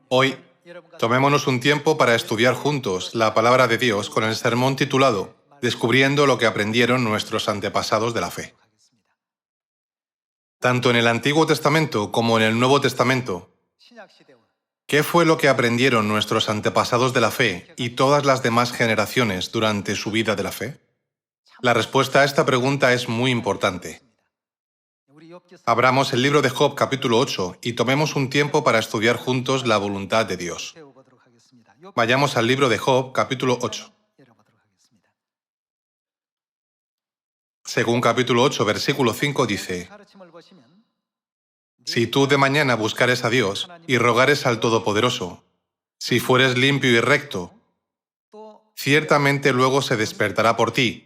Hoy, tomémonos un tiempo para estudiar juntos la palabra de Dios con el sermón titulado Descubriendo lo que aprendieron nuestros antepasados de la fe. Tanto en el Antiguo Testamento como en el Nuevo Testamento, ¿qué fue lo que aprendieron nuestros antepasados de la fe y todas las demás generaciones durante su vida de la fe? La respuesta a esta pregunta es muy importante. Abramos el libro de Job capítulo 8 y tomemos un tiempo para estudiar juntos la voluntad de Dios. Vayamos al libro de Job capítulo 8. Según capítulo 8, versículo 5 dice: Si tú de mañana buscares a Dios y rogares al Todopoderoso, si fueres limpio y recto, ciertamente luego se despertará por ti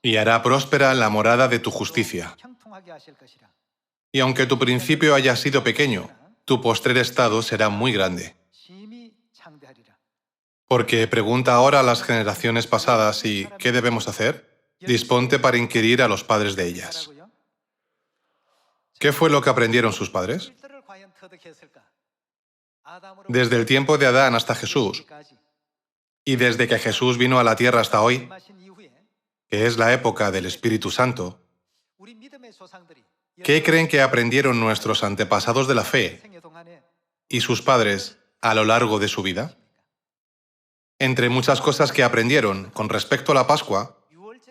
y hará próspera la morada de tu justicia. Y aunque tu principio haya sido pequeño, tu postrer estado será muy grande. Porque pregunta ahora a las generaciones pasadas y ¿qué debemos hacer? Disponte para inquirir a los padres de ellas. ¿Qué fue lo que aprendieron sus padres? Desde el tiempo de Adán hasta Jesús, y desde que Jesús vino a la tierra hasta hoy, que es la época del Espíritu Santo, ¿qué creen que aprendieron nuestros antepasados de la fe y sus padres a lo largo de su vida? Entre muchas cosas que aprendieron con respecto a la Pascua,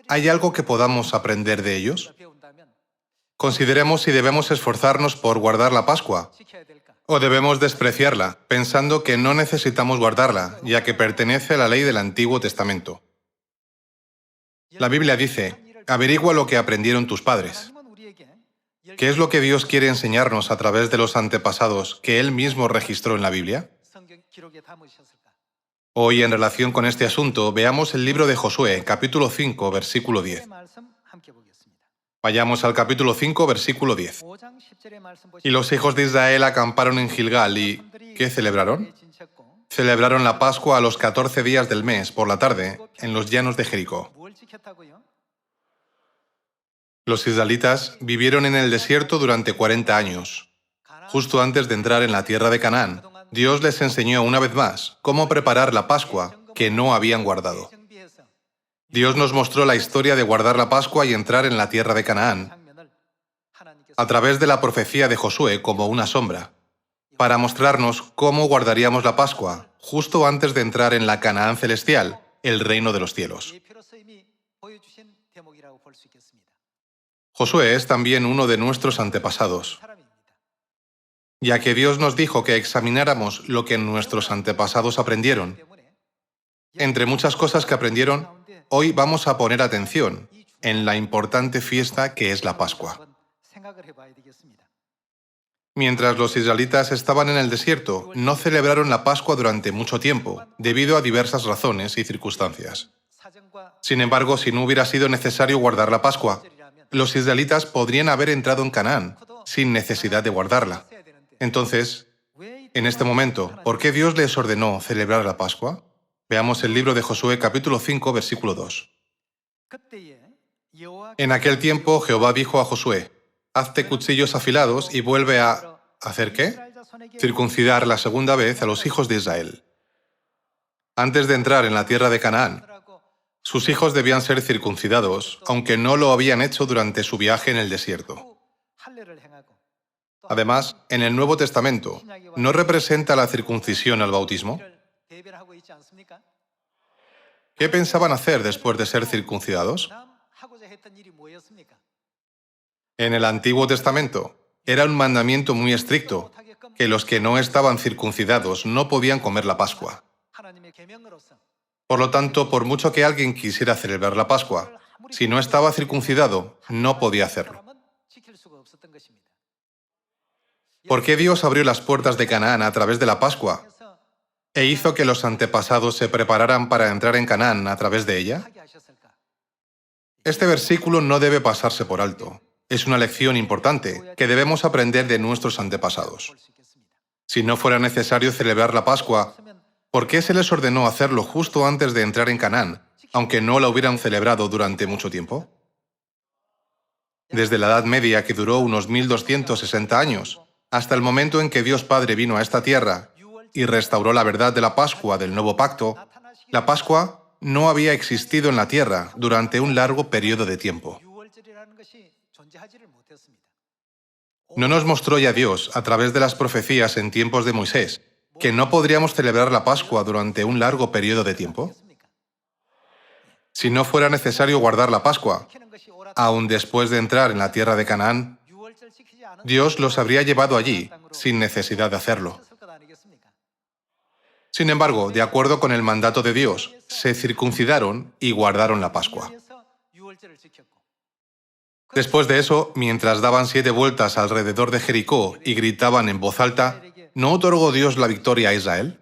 ¿hay algo que podamos aprender de ellos? Consideremos si debemos esforzarnos por guardar la Pascua o debemos despreciarla, pensando que no necesitamos guardarla, ya que pertenece a la ley del Antiguo Testamento. La Biblia dice: averigua lo que aprendieron tus padres. ¿Qué es lo que Dios quiere enseñarnos a través de los antepasados que Él mismo registró en la Biblia? Hoy, en relación con este asunto, veamos el libro de Josué, capítulo 5, versículo 10. Vayamos al capítulo 5, versículo 10. Y los hijos de Israel acamparon en Gilgal y ¿qué celebraron? Celebraron la Pascua a los 14 días del mes, por la tarde, en los llanos de Jericó. Los israelitas vivieron en el desierto durante 40 años. Justo antes de entrar en la tierra de Canaán, Dios les enseñó una vez más cómo preparar la Pascua que no habían guardado. Dios nos mostró la historia de guardar la Pascua y entrar en la tierra de Canaán a través de la profecía de Josué como una sombra, para mostrarnos cómo guardaríamos la Pascua justo antes de entrar en la Canaán celestial, el reino de los cielos. Josué es también uno de nuestros antepasados, ya que Dios nos dijo que examináramos lo que nuestros antepasados aprendieron. Entre muchas cosas que aprendieron, hoy vamos a poner atención en la importante fiesta que es la Pascua. Mientras los israelitas estaban en el desierto, no celebraron la Pascua durante mucho tiempo, debido a diversas razones y circunstancias. Sin embargo, si no hubiera sido necesario guardar la Pascua, los israelitas podrían haber entrado en Canaán sin necesidad de guardarla. Entonces, en este momento, ¿por qué Dios les ordenó celebrar la Pascua? Veamos el libro de Josué capítulo 5, versículo 2. En aquel tiempo Jehová dijo a Josué: hazte cuchillos afilados y vuelve a... ¿hacer qué? Circuncidar la segunda vez a los hijos de Israel. Antes de entrar en la tierra de Canaán, sus hijos debían ser circuncidados, aunque no lo habían hecho durante su viaje en el desierto. Además, en el Nuevo Testamento, ¿no representa la circuncisión al bautismo? ¿Qué pensaban hacer después de ser circuncidados? En el Antiguo Testamento, era un mandamiento muy estricto que los que no estaban circuncidados no podían comer la Pascua. Por lo tanto, por mucho que alguien quisiera celebrar la Pascua, si no estaba circuncidado, no podía hacerlo. ¿Por qué Dios abrió las puertas de Canaán a través de la Pascua e hizo que los antepasados se prepararan para entrar en Canaán a través de ella? Este versículo no debe pasarse por alto. Es una lección importante que debemos aprender de nuestros antepasados. Si no fuera necesario celebrar la Pascua, ¿por qué se les ordenó hacerlo justo antes de entrar en Canaán, aunque no la hubieran celebrado durante mucho tiempo? Desde la Edad Media, que duró unos 1260 años, hasta el momento en que Dios Padre vino a esta tierra y restauró la verdad de la Pascua del nuevo pacto, la Pascua no había existido en la tierra durante un largo periodo de tiempo. ¿No nos mostró ya Dios, a través de las profecías en tiempos de Moisés, que no podríamos celebrar la Pascua durante un largo periodo de tiempo? Si no fuera necesario guardar la Pascua, aun después de entrar en la tierra de Canaán, Dios los habría llevado allí sin necesidad de hacerlo. Sin embargo, de acuerdo con el mandato de Dios, se circuncidaron y guardaron la Pascua. Después de eso, mientras daban 7 vueltas alrededor de Jericó y gritaban en voz alta, ¿no otorgó Dios la victoria a Israel?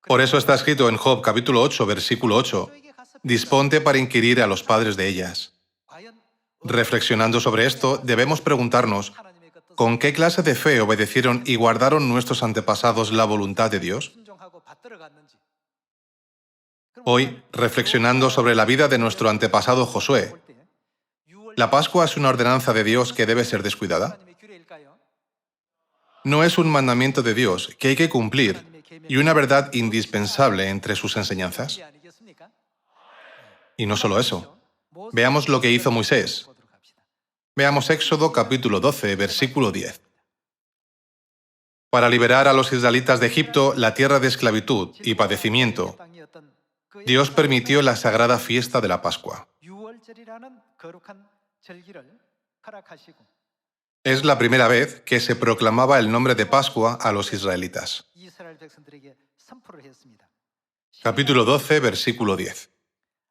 Por eso está escrito en Job capítulo 8, versículo 8, «Disponte para inquirir a los padres de ellas». Reflexionando sobre esto, debemos preguntarnos, ¿con qué clase de fe obedecieron y guardaron nuestros antepasados la voluntad de Dios? Hoy, reflexionando sobre la vida de nuestro antepasado Josué, ¿la Pascua es una ordenanza de Dios que debe ser descuidada? No es un mandamiento de Dios que hay que cumplir y una verdad indispensable entre sus enseñanzas. Y no solo eso. Veamos lo que hizo Moisés. Veamos Éxodo capítulo 12, versículo 10. Para liberar a los israelitas de Egipto, la tierra de esclavitud y padecimiento, Dios permitió la sagrada fiesta de la Pascua. Es la primera vez que se proclamaba el nombre de Pascua a los israelitas. Capítulo 12, versículo 10.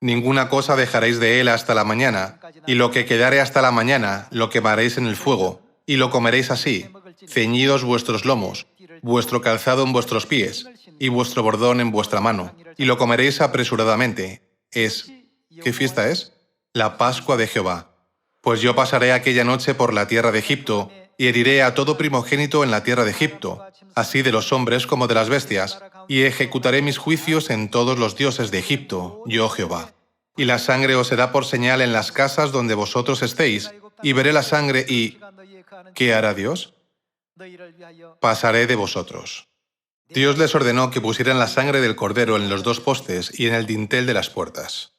Ninguna cosa dejaréis de él hasta la mañana, y lo que quedare hasta la mañana lo quemaréis en el fuego, y lo comeréis así, ceñidos vuestros lomos, vuestro calzado en vuestros pies, y vuestro bordón en vuestra mano, y lo comeréis apresuradamente. ¿Qué fiesta es? La Pascua de Jehová. Pues yo pasaré aquella noche por la tierra de Egipto, y heriré a todo primogénito en la tierra de Egipto, así de los hombres como de las bestias, y ejecutaré mis juicios en todos los dioses de Egipto, yo Jehová. Y la sangre os será por señal en las casas donde vosotros estéis, y veré la sangre y... ¿Qué hará Dios? Pasaré de vosotros. Dios les ordenó que pusieran la sangre del cordero en los 2 postes y en el dintel de las puertas.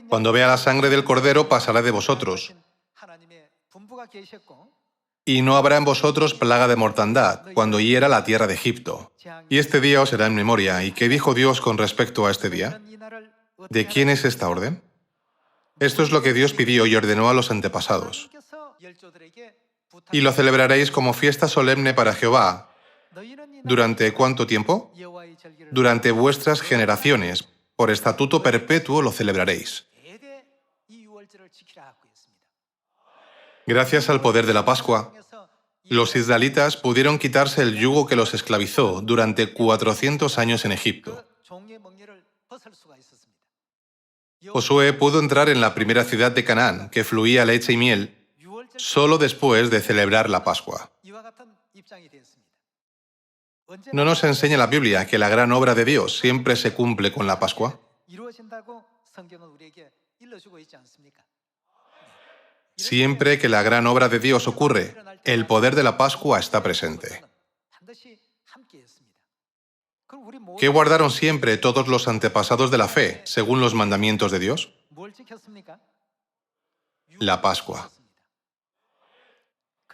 Cuando vea la sangre del cordero, pasará de vosotros. Y no habrá en vosotros plaga de mortandad cuando hiera la tierra de Egipto. Y este día os será en memoria. ¿Y qué dijo Dios con respecto a este día? ¿De quién es esta orden? Esto es lo que Dios pidió y ordenó a los antepasados. Y lo celebraréis como fiesta solemne para Jehová. ¿Durante cuánto tiempo? Durante vuestras generaciones. Por estatuto perpetuo lo celebraréis. Gracias al poder de la Pascua, los israelitas pudieron quitarse el yugo que los esclavizó durante 400 años en Egipto. Josué pudo entrar en la primera ciudad de Canaán, que fluía leche y miel, solo después de celebrar la Pascua. ¿No nos enseña la Biblia que la gran obra de Dios siempre se cumple con la Pascua? Siempre que la gran obra de Dios ocurre, el poder de la Pascua está presente. ¿Qué guardaron siempre todos los antepasados de la fe, según los mandamientos de Dios? La Pascua.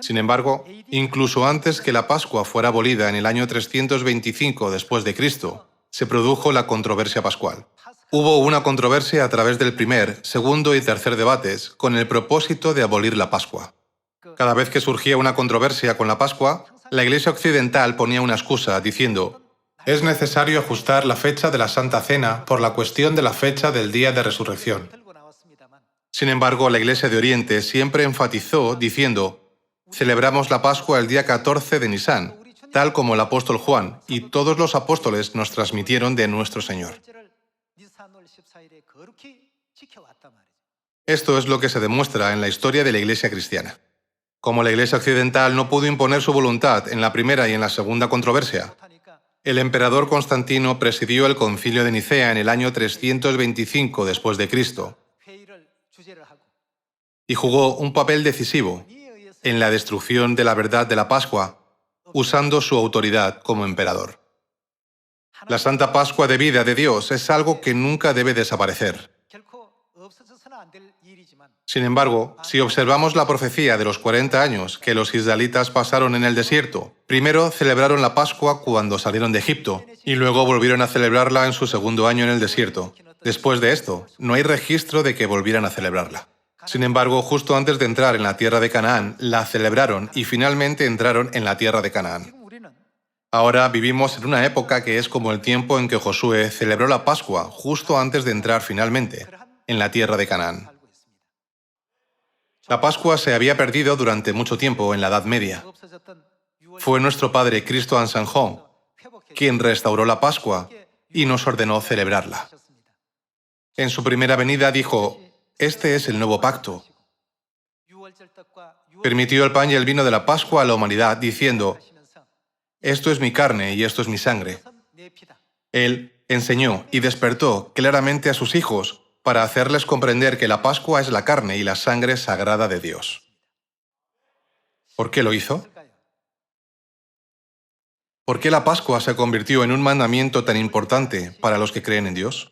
Sin embargo, incluso antes que la Pascua fuera abolida en el año 325 después de Cristo, se produjo la controversia pascual. Hubo una controversia a través del primer, segundo y tercer debates con el propósito de abolir la Pascua. Cada vez que surgía una controversia con la Pascua, la Iglesia Occidental ponía una excusa diciendo: es necesario ajustar la fecha de la Santa Cena por la cuestión de la fecha del día de resurrección. Sin embargo, la Iglesia de Oriente siempre enfatizó diciendo: celebramos la Pascua el día 14 de Nisán, tal como el apóstol Juan y todos los apóstoles nos transmitieron de nuestro Señor. Esto es lo que se demuestra en la historia de la Iglesia cristiana. Como la Iglesia occidental no pudo imponer su voluntad en la primera y en la segunda controversia, el emperador Constantino presidió el Concilio de Nicea en el año 325 después de Cristo y jugó un papel decisivo, en la destrucción de la verdad de la Pascua, usando su autoridad como emperador. La Santa Pascua de vida de Dios es algo que nunca debe desaparecer. Sin embargo, si observamos la profecía de los 40 años que los israelitas pasaron en el desierto, primero celebraron la Pascua cuando salieron de Egipto y luego volvieron a celebrarla en su segundo año en el desierto. Después de esto, no hay registro de que volvieran a celebrarla. Sin embargo, justo antes de entrar en la tierra de Canaán, la celebraron y finalmente entraron en la tierra de Canaán. Ahora vivimos en una época que es como el tiempo en que Josué celebró la Pascua justo antes de entrar finalmente en la tierra de Canaán. La Pascua se había perdido durante mucho tiempo en la Edad Media. Fue nuestro Padre Cristo Ansanjón quien restauró la Pascua y nos ordenó celebrarla. En su primera venida dijo: «Este es el nuevo pacto». Permitió el pan y el vino de la Pascua a la humanidad, diciendo: «Esto es mi carne y esto es mi sangre». Él enseñó y despertó claramente a sus hijos para hacerles comprender que la Pascua es la carne y la sangre sagrada de Dios. ¿Por qué lo hizo? ¿Por qué la Pascua se convirtió en un mandamiento tan importante para los que creen en Dios?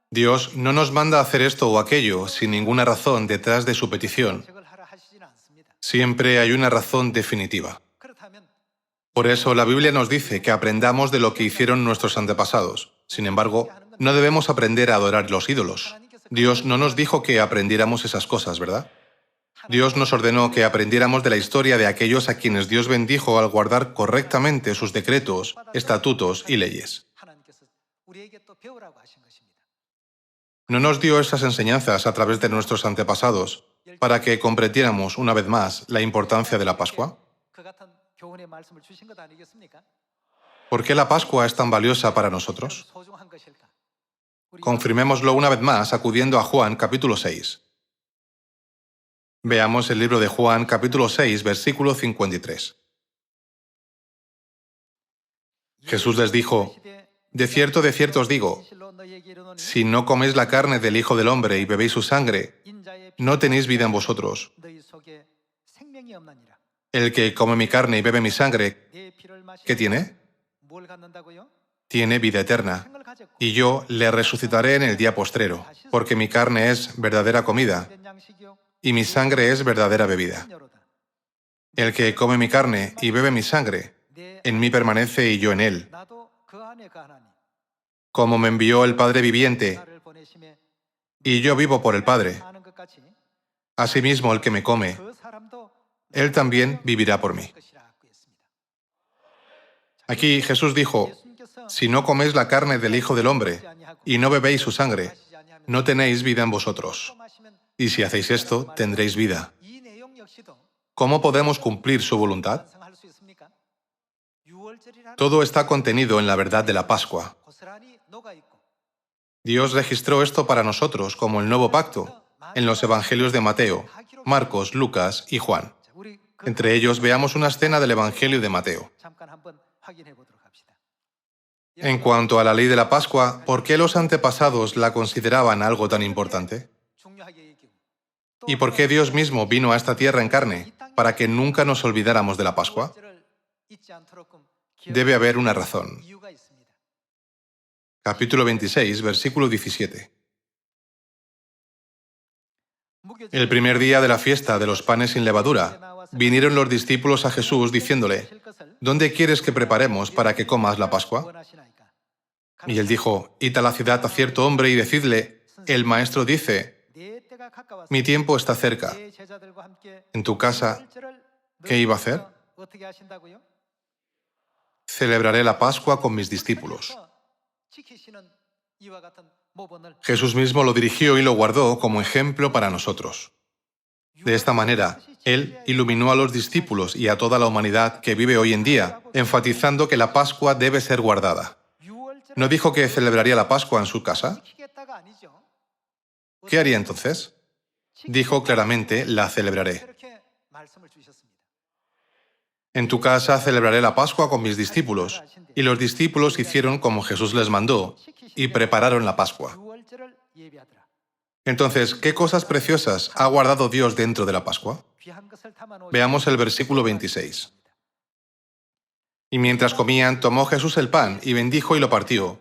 Dios no nos manda a hacer esto o aquello sin ninguna razón detrás de su petición. Siempre hay una razón definitiva. Por eso la Biblia nos dice que aprendamos de lo que hicieron nuestros antepasados. Sin embargo, no debemos aprender a adorar los ídolos. Dios no nos dijo que aprendiéramos esas cosas, ¿verdad? Dios nos ordenó que aprendiéramos de la historia de aquellos a quienes Dios bendijo al guardar correctamente sus decretos, estatutos y leyes. No nos dio esas enseñanzas a través de nuestros antepasados para que comprendiéramos una vez más la importancia de la Pascua. ¿Por qué la Pascua es tan valiosa para nosotros? Confirmémoslo una vez más acudiendo a Juan capítulo 6. Veamos el libro de Juan capítulo 6, versículo 53. Jesús les dijo: de cierto os digo, si no coméis la carne del Hijo del Hombre y bebéis su sangre, no tenéis vida en vosotros. El que come mi carne y bebe mi sangre, ¿qué tiene? Tiene vida eterna, y yo le resucitaré en el día postrero, porque mi carne es verdadera comida, y mi sangre es verdadera bebida. El que come mi carne y bebe mi sangre, en mí permanece y yo en él. Como me envió el Padre viviente, y yo vivo por el Padre, asimismo el que me come, él también vivirá por mí. Aquí Jesús dijo: si no coméis la carne del Hijo del Hombre y no bebéis su sangre, no tenéis vida en vosotros. Y si hacéis esto, tendréis vida. ¿Cómo podemos cumplir su voluntad? Todo está contenido en la verdad de la Pascua. Dios registró esto para nosotros como el nuevo pacto en los evangelios de Mateo, Marcos, Lucas y Juan. Entre ellos veamos una escena del Evangelio de Mateo. En cuanto a la ley de la Pascua, ¿por qué los antepasados la consideraban algo tan importante? ¿Y por qué Dios mismo vino a esta tierra en carne para que nunca nos olvidáramos de la Pascua? Debe haber una razón. Capítulo 26, versículo 17. El primer día de la fiesta de los panes sin levadura, vinieron los discípulos a Jesús diciéndole: ¿dónde quieres que preparemos para que comas la Pascua? Y él dijo: id a la ciudad a cierto hombre y decidle: el maestro dice, mi tiempo está cerca. En tu casa, ¿qué iba a hacer? Celebraré la Pascua con mis discípulos. Jesús mismo lo dirigió y lo guardó como ejemplo para nosotros. De esta manera, Él iluminó a los discípulos y a toda la humanidad que vive hoy en día, enfatizando que la Pascua debe ser guardada. ¿No dijo que celebraría la Pascua en su casa? ¿Qué haría entonces? Dijo claramente: la celebraré. En tu casa celebraré la Pascua con mis discípulos. Y los discípulos hicieron como Jesús les mandó y prepararon la Pascua. Entonces, ¿qué cosas preciosas ha guardado Dios dentro de la Pascua? Veamos el versículo 26. Y mientras comían, tomó Jesús el pan y bendijo y lo partió,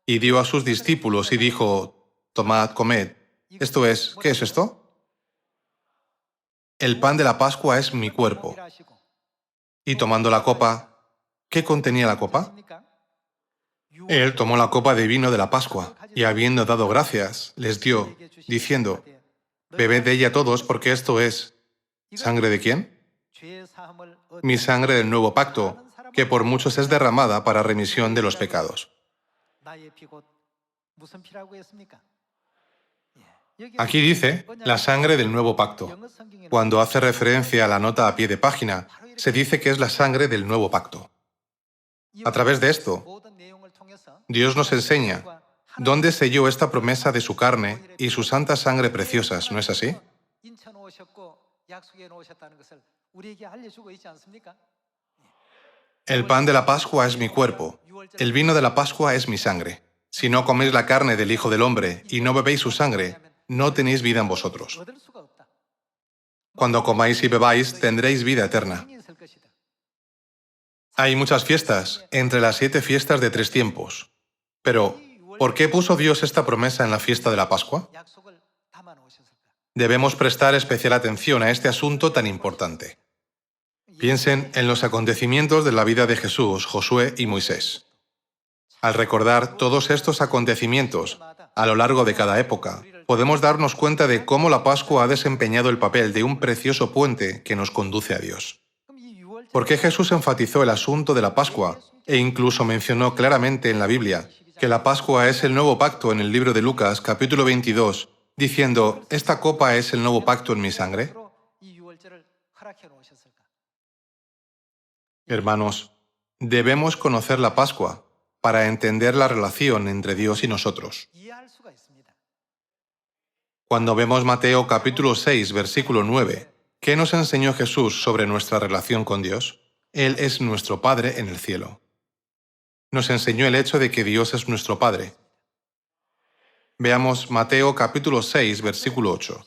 y dio a sus discípulos y dijo: tomad, comed. Esto es, ¿qué es esto? El pan de la Pascua es mi cuerpo. Y tomando la copa, ¿qué contenía la copa? Él tomó la copa de vino de la Pascua, y habiendo dado gracias, les dio, diciendo: bebed de ella todos, porque esto es ¿sangre de quién? Mi sangre del nuevo pacto, que por muchos es derramada para remisión de los pecados. Aquí dice la sangre del nuevo pacto. Cuando hace referencia a la nota a pie de página, se dice que es la sangre del nuevo pacto. A través de esto, Dios nos enseña dónde selló esta promesa de su carne y su santa sangre preciosas, ¿no es así? El pan de la Pascua es mi cuerpo, el vino de la Pascua es mi sangre. Si no coméis la carne del Hijo del Hombre y no bebéis su sangre, no tenéis vida en vosotros. Cuando comáis y bebáis, tendréis vida eterna. Hay muchas fiestas, entre las 7 fiestas de 3 tiempos. Pero, ¿por qué puso Dios esta promesa en la fiesta de la Pascua? Debemos prestar especial atención a este asunto tan importante. Piensen en los acontecimientos de la vida de Jesús, Josué y Moisés. Al recordar todos estos acontecimientos a lo largo de cada época, podemos darnos cuenta de cómo la Pascua ha desempeñado el papel de un precioso puente que nos conduce a Dios. ¿Por qué Jesús enfatizó el asunto de la Pascua e incluso mencionó claramente en la Biblia que la Pascua es el nuevo pacto en el libro de Lucas, capítulo 22, diciendo: esta copa es el nuevo pacto en mi sangre? Hermanos, debemos conocer la Pascua para entender la relación entre Dios y nosotros. Cuando vemos Mateo capítulo 6, versículo 9, ¿qué nos enseñó Jesús sobre nuestra relación con Dios? Él es nuestro Padre en el cielo. Nos enseñó el hecho de que Dios es nuestro Padre. Veamos Mateo capítulo 6, versículo 8.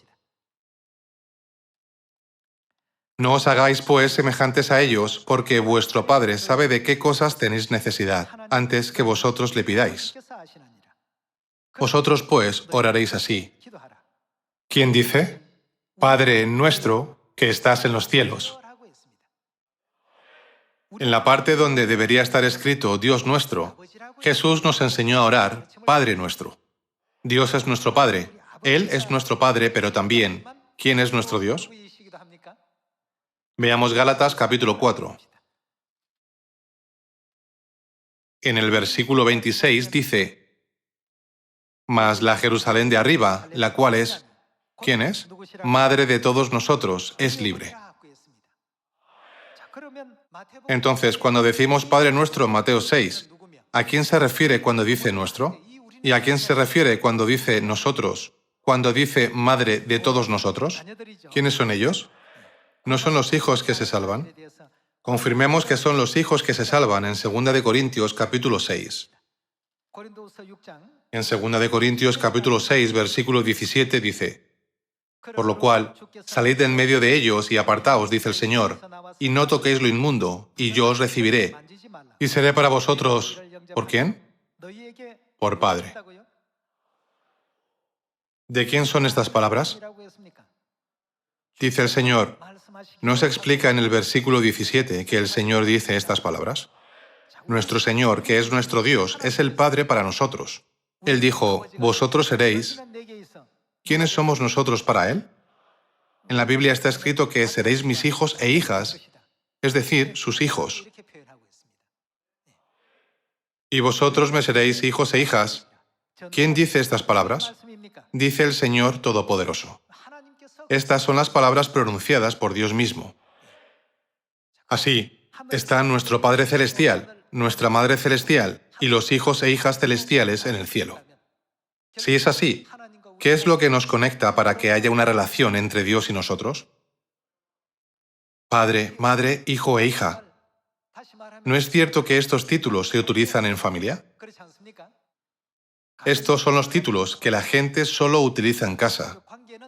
No os hagáis pues semejantes a ellos, porque vuestro Padre sabe de qué cosas tenéis necesidad, antes que vosotros le pidáis. Vosotros pues oraréis así. ¿Quién dice? Padre nuestro, que estás en los cielos. En la parte donde debería estar escrito Dios nuestro, Jesús nos enseñó a orar Padre nuestro. Dios es nuestro Padre. Él es nuestro Padre, pero también, ¿quién es nuestro Dios? Veamos Gálatas capítulo 4. En el versículo 26 dice: mas la Jerusalén de arriba, la cual es, ¿quién es? Madre de todos nosotros, es libre. Entonces, cuando decimos Padre nuestro en Mateo 6, ¿a quién se refiere cuando dice nuestro? ¿Y a quién se refiere cuando dice nosotros? Cuando dice Madre de todos nosotros, ¿quiénes son ellos? ¿No son los hijos que se salvan? Confirmemos que son los hijos que se salvan en 2 Corintios capítulo 6. En 2 Corintios capítulo 6, versículo 17 dice: por lo cual, salid en medio de ellos y apartaos, dice el Señor, y no toquéis lo inmundo, y yo os recibiré, y seré para vosotros, ¿por quién? Por Padre. ¿De quién son estas palabras? Dice el Señor. ¿No se explica en el versículo 17 que el Señor dice estas palabras? Nuestro Señor, que es nuestro Dios, es el Padre para nosotros. Él dijo: vosotros seréis. ¿Quiénes somos nosotros para Él? En la Biblia está escrito que seréis mis hijos e hijas, es decir, sus hijos. Y vosotros me seréis hijos e hijas. ¿Quién dice estas palabras? Dice el Señor Todopoderoso. Estas son las palabras pronunciadas por Dios mismo. Así, están nuestro Padre Celestial, nuestra Madre Celestial y los hijos e hijas celestiales en el cielo. Si es así, ¿qué es lo que nos conecta para que haya una relación entre Dios y nosotros? Padre, madre, hijo e hija. ¿No es cierto que estos títulos se utilizan en familia? Estos son los títulos que la gente solo utiliza en casa.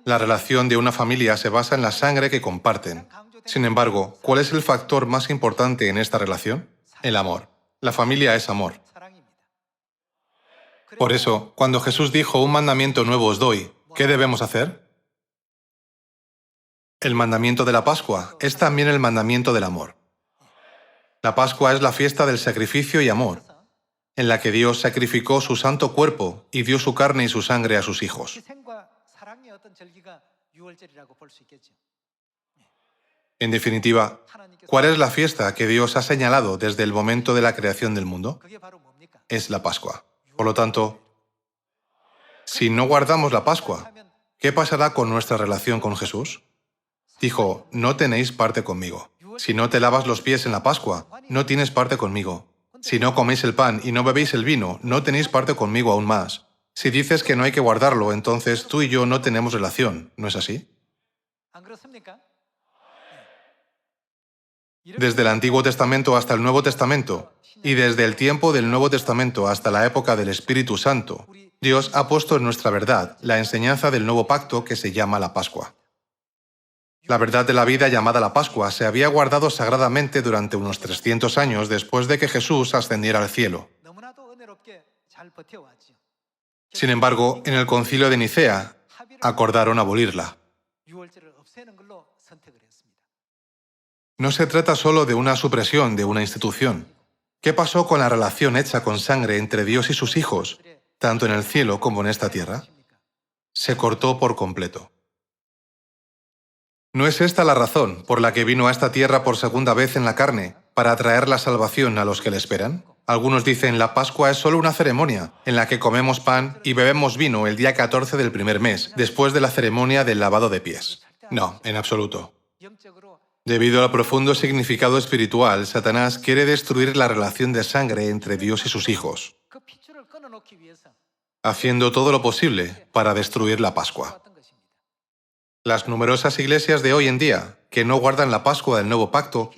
La relación de una familia se basa en la sangre que comparten. Sin embargo, ¿cuál es el factor más importante en esta relación? El amor. La familia es amor. Por eso, cuando Jesús dijo un mandamiento nuevo os doy, ¿qué debemos hacer? El mandamiento de la Pascua es también el mandamiento del amor. La Pascua es la fiesta del sacrificio y amor, en la que Dios sacrificó su santo cuerpo y dio su carne y su sangre a sus hijos. En definitiva, ¿cuál es la fiesta que Dios ha señalado desde el momento de la creación del mundo? Es la Pascua. Por lo tanto, si no guardamos la Pascua, ¿qué pasará con nuestra relación con Jesús? Dijo, no tenéis parte conmigo. Si no te lavas los pies en la Pascua, no tienes parte conmigo. Si no coméis el pan y no bebéis el vino, no tenéis parte conmigo aún más. Si dices que no hay que guardarlo, entonces tú y yo no tenemos relación, ¿no es así? Desde el Antiguo Testamento hasta el Nuevo Testamento, y desde el tiempo del Nuevo Testamento hasta la época del Espíritu Santo, Dios ha puesto en nuestra verdad la enseñanza del nuevo pacto que se llama la Pascua. La verdad de la vida llamada la Pascua se había guardado sagradamente durante unos 300 años después de que Jesús ascendiera al cielo. Sin embargo, en el Concilio de Nicea, acordaron abolirla. No se trata solo de una supresión de una institución. ¿Qué pasó con la relación hecha con sangre entre Dios y sus hijos, tanto en el cielo como en esta tierra? Se cortó por completo. ¿No es esta la razón por la que vino a esta tierra por segunda vez en la carne, para traer la salvación a los que le esperan? Algunos dicen la Pascua es solo una ceremonia, en la que comemos pan y bebemos vino el día 14 del primer mes, después de la ceremonia del lavado de pies. No, en absoluto. Debido al profundo significado espiritual, Satanás quiere destruir la relación de sangre entre Dios y sus hijos, haciendo todo lo posible para destruir la Pascua. Las numerosas iglesias de hoy en día, que no guardan la Pascua del nuevo pacto,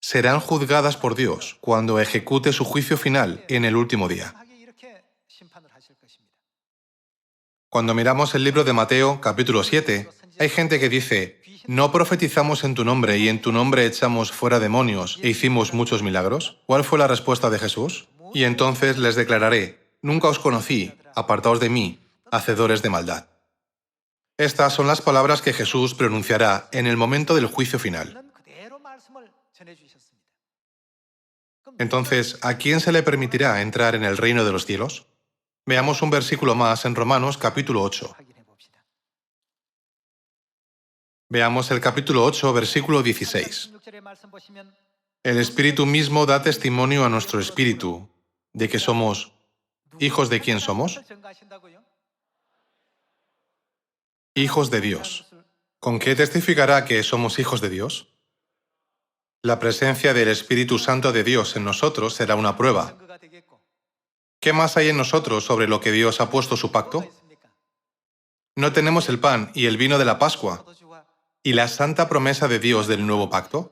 serán juzgadas por Dios cuando ejecute su juicio final en el último día. Cuando miramos el libro de Mateo, capítulo 7, hay gente que dice, ¿no profetizamos en tu nombre y en tu nombre echamos fuera demonios e hicimos muchos milagros? ¿Cuál fue la respuesta de Jesús? Y entonces les declararé, nunca os conocí, apartaos de mí, hacedores de maldad. Estas son las palabras que Jesús pronunciará en el momento del juicio final. Entonces, ¿a quién se le permitirá entrar en el reino de los cielos? Veamos un versículo más en Romanos capítulo 8. Veamos el capítulo 8, versículo 16. El Espíritu mismo da testimonio a nuestro espíritu de que somos hijos de quién somos. Hijos de Dios. ¿Con qué testificará que somos hijos de Dios? La presencia del Espíritu Santo de Dios en nosotros será una prueba. ¿Qué más hay en nosotros sobre lo que Dios ha puesto su pacto? ¿No tenemos el pan y el vino de la Pascua y la santa promesa de Dios del nuevo pacto?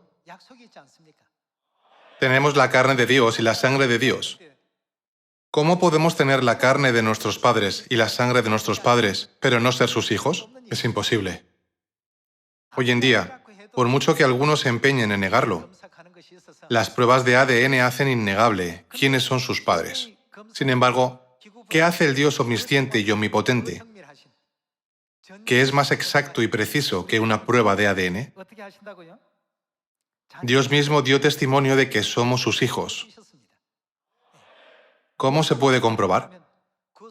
Tenemos la carne de Dios y la sangre de Dios. ¿Cómo podemos tener la carne de nuestros padres y la sangre de nuestros padres, pero no ser sus hijos? Es imposible. Hoy en día, por mucho que algunos se empeñen en negarlo, las pruebas de ADN hacen innegable quiénes son sus padres. Sin embargo, ¿qué hace el Dios omnisciente y omnipotente, que es más exacto y preciso que una prueba de ADN? Dios mismo dio testimonio de que somos sus hijos. ¿Cómo se puede comprobar?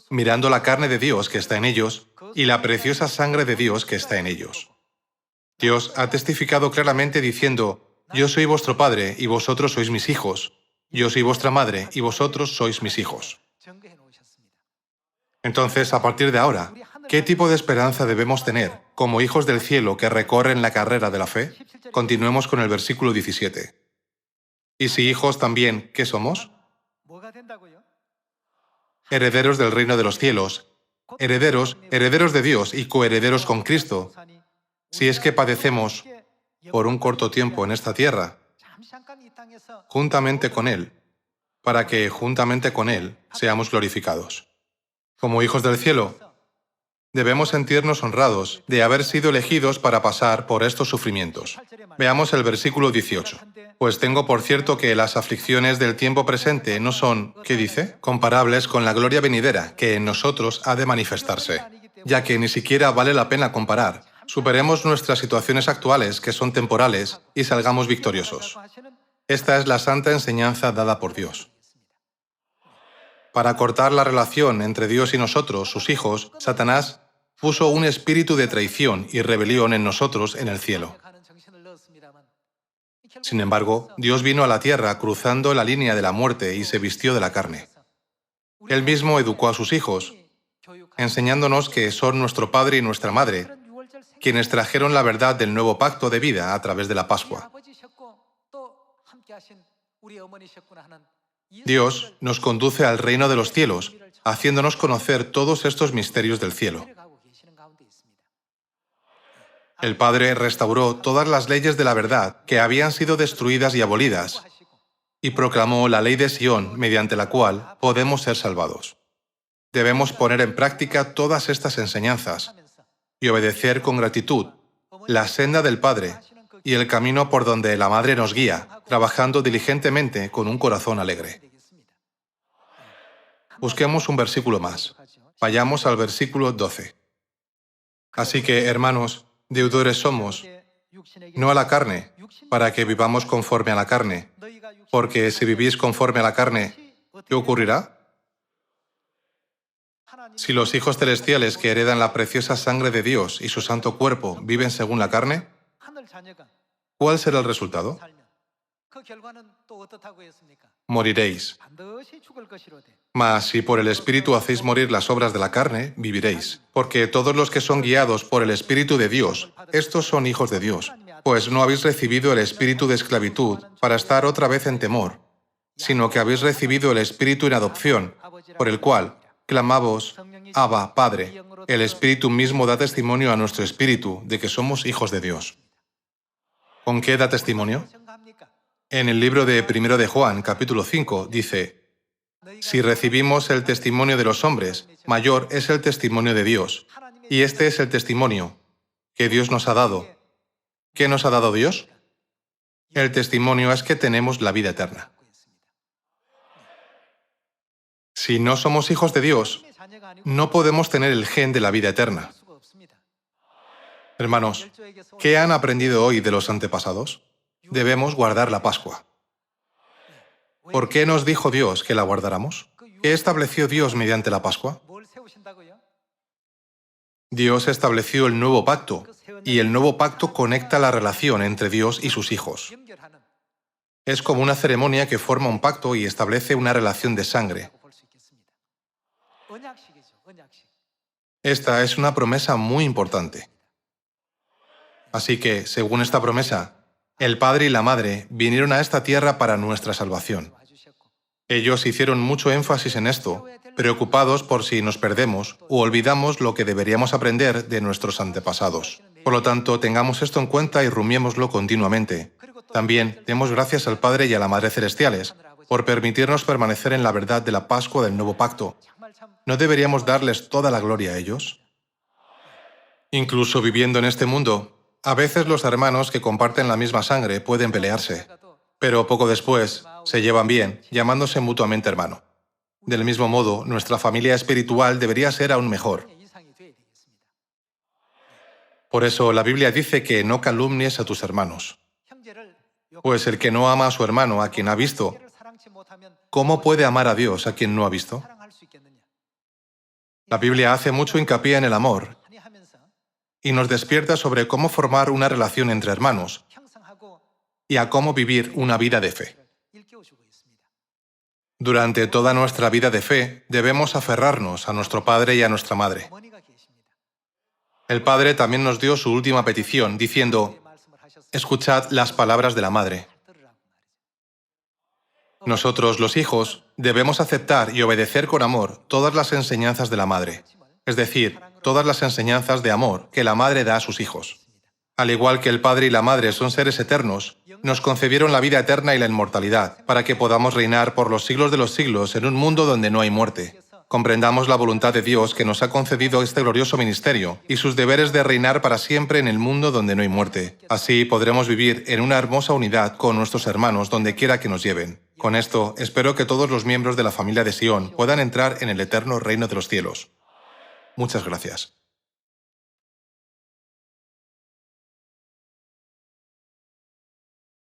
Mirando la carne de Dios que está en ellos y la preciosa sangre de Dios que está en ellos. Dios ha testificado claramente diciendo, yo soy vuestro padre y vosotros sois mis hijos. Yo soy vuestra madre y vosotros sois mis hijos. Entonces, a partir de ahora, ¿qué tipo de esperanza debemos tener como hijos del cielo que recorren la carrera de la fe? Continuemos con el versículo 17. Y si hijos también, ¿qué somos? Herederos del reino de los cielos, herederos de Dios y coherederos con Cristo, si es que padecemos por un corto tiempo en esta tierra, juntamente con Él, para que juntamente con Él seamos glorificados. Como hijos del cielo, Debemos sentirnos honrados de haber sido elegidos para pasar por estos sufrimientos. Veamos el versículo 18. Pues tengo por cierto que las aflicciones del tiempo presente no son, ¿qué dice?, comparables con la gloria venidera que en nosotros ha de manifestarse, ya que ni siquiera vale la pena comparar. Superemos nuestras situaciones actuales, que son temporales, y salgamos victoriosos. Esta es la santa enseñanza dada por Dios. Para cortar la relación entre Dios y nosotros, sus hijos, Satanás puso un espíritu de traición y rebelión en nosotros en el cielo. Sin embargo, Dios vino a la tierra cruzando la línea de la muerte y se vistió de la carne. Él mismo educó a sus hijos, enseñándonos que son nuestro Padre y nuestra Madre, quienes trajeron la verdad del nuevo pacto de vida a través de la Pascua. Dios nos conduce al reino de los cielos, haciéndonos conocer todos estos misterios del cielo. El Padre restauró todas las leyes de la verdad que habían sido destruidas y abolidas, y proclamó la ley de Sión, mediante la cual podemos ser salvados. Debemos poner en práctica todas estas enseñanzas y obedecer con gratitud la senda del Padre y el camino por donde la Madre nos guía, trabajando diligentemente con un corazón alegre. Busquemos un versículo más. Vayamos al versículo 12. Así que, hermanos, deudores somos, no a la carne, para que vivamos conforme a la carne, porque si vivís conforme a la carne, ¿qué ocurrirá? Si los hijos celestiales que heredan la preciosa sangre de Dios y su santo cuerpo viven según la carne, ¿cuál será el resultado? Moriréis. Mas si por el Espíritu hacéis morir las obras de la carne, viviréis. Porque todos los que son guiados por el Espíritu de Dios, estos son hijos de Dios. Pues no habéis recibido el espíritu de esclavitud para estar otra vez en temor, sino que habéis recibido el Espíritu en adopción, por el cual clamamos, Abba, Padre. El Espíritu mismo da testimonio a nuestro espíritu de que somos hijos de Dios. ¿Con qué da testimonio? En el libro de 1 de Juan, capítulo 5, dice, si recibimos el testimonio de los hombres, mayor es el testimonio de Dios. Y este es el testimonio que Dios nos ha dado. ¿Qué nos ha dado Dios? El testimonio es que tenemos la vida eterna. Si no somos hijos de Dios, no podemos tener el gen de la vida eterna. Hermanos, ¿qué han aprendido hoy de los antepasados? Debemos guardar la Pascua. ¿Por qué nos dijo Dios que la guardáramos? ¿Qué estableció Dios mediante la Pascua? Dios estableció el nuevo pacto, y el nuevo pacto conecta la relación entre Dios y sus hijos. Es como una ceremonia que forma un pacto y establece una relación de sangre. Esta es una promesa muy importante. Así que, según esta promesa, el Padre y la Madre vinieron a esta tierra para nuestra salvación. Ellos hicieron mucho énfasis en esto, preocupados por si nos perdemos o olvidamos lo que deberíamos aprender de nuestros antepasados. Por lo tanto, tengamos esto en cuenta y rumiémoslo continuamente. También demos gracias al Padre y a la Madre Celestiales por permitirnos permanecer en la verdad de la Pascua del Nuevo Pacto. ¿No deberíamos darles toda la gloria a ellos? Incluso viviendo en este mundo, a veces los hermanos que comparten la misma sangre pueden pelearse, pero poco después se llevan bien, llamándose mutuamente hermano. Del mismo modo, nuestra familia espiritual debería ser aún mejor. Por eso la Biblia dice que no calumnies a tus hermanos. Pues el que no ama a su hermano, a quien ha visto, ¿cómo puede amar a Dios a quien no ha visto? La Biblia hace mucho hincapié en el amor y nos despierta sobre cómo formar una relación entre hermanos y a cómo vivir una vida de fe. Durante toda nuestra vida de fe, debemos aferrarnos a nuestro Padre y a nuestra Madre. El Padre también nos dio su última petición, diciendo, escuchad las palabras de la Madre. Nosotros, los hijos, debemos aceptar y obedecer con amor todas las enseñanzas de la Madre, es decir, todas las enseñanzas de amor que la Madre da a sus hijos. Al igual que el Padre y la Madre son seres eternos, nos concedieron la vida eterna y la inmortalidad, para que podamos reinar por los siglos de los siglos en un mundo donde no hay muerte. comprendamos la voluntad de Dios que nos ha concedido este glorioso ministerio y sus deberes de reinar para siempre en el mundo donde no hay muerte. Así podremos vivir en una hermosa unidad con nuestros hermanos donde quiera que nos lleven. Con esto, espero que todos los miembros de la familia de Sion puedan entrar en el eterno reino de los cielos. Muchas gracias.